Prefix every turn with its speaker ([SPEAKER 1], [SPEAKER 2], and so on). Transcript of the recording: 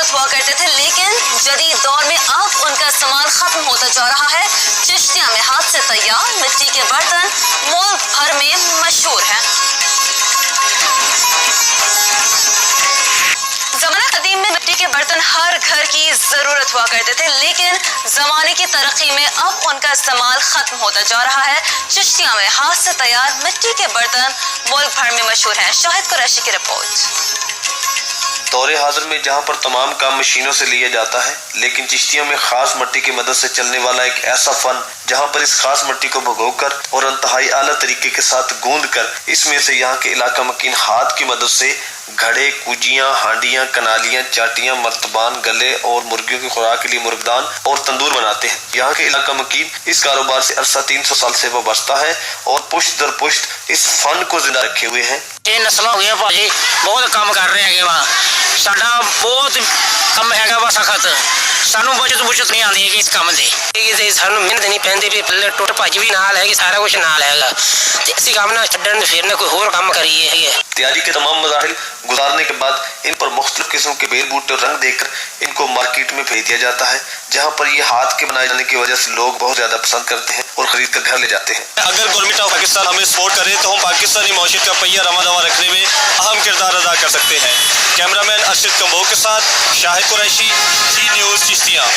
[SPEAKER 1] खूबसूरत हुआ करते थे, लेकिन जदीद दौर में अब उनका इस्तेमाल खत्म होता जा रहा है। चिश्तिया में हाथ से तैयार मिट्टी के बर्तन मुल्क भर में मशहूर हैं। ज़माना कदीम में मिट्टी के बर्तन हर घर की ज़रूरत हुआ करते थे, लेकिन ज़माने की तरक्की में अब उनका इस्तेमाल ख़त्म होता जा रहा है। चिश्तिया में हाथ से तैयार मिट्टी के बर्तन मुल्क भर में मशहूर हैं। शाहिद कुरैशी की रिपोर्ट।
[SPEAKER 2] दौरे हाजिर में जहाँ पर तमाम काम मशीनों से लिया जाता है, लेकिन चिश्तियों में खास मिट्टी की मदद से चलने वाला एक ऐसा फन जहाँ पर इस खास मिट्टी को भिगोकर और इंतहाई आला तरीके के साथ गूंद कर इसमें से यहाँ के इलाका मकीन हाथ की मदद से घड़े, कुजियां, हांडियां, कनालियां, चाटियां, मर्तबान, गले और मुर्गियों की खुराक के लिए मुर्गदान और तंदूर बनाते हैं। यहाँ के इलाका मकीन इस कारोबार से अरसा 300 साल से वाबस्ता है और पुश्त दर पुश्त इस फन को जिंदा रखे हुए हैं।
[SPEAKER 3] ये नस्लों हुई भाजी बहुत काम कर रहे हैं वहाँ साडा बहुत कम है वा सख्त सानू बचत नहीं आती है इस काम से सानू मेहनत नहीं पैंदी भी पल्ले टुट भज भी नाल है सारा कुछ नाल है इसी काम ना छड्डन फिर कोई होर काम करिए।
[SPEAKER 2] तैयारी के तमाम मराहिल गुजारने के बाद इन पर मुख्तलिफ किस्म के बेल बूटे और रंग देकर इनको मार्केट में भेज दिया जाता है, जहाँ पर ये हाथ के बनाए जाने की वजह से लोग बहुत ज्यादा पसंद करते हैं और खरीद कर घर ले जाते हैं।
[SPEAKER 4] अगर गवर्नमेंट ऑफ पाकिस्तान हमें सपोर्ट करे तो हम पाकिस्तानी मौशियत का पहिया रवा दवा रखने में अहम किरदार अदा कर सकते हैं। कैमरामैन अर्शद कंबोह के साथ शाहिद कुरैशी, जी न्यूज़ चिश्तिया।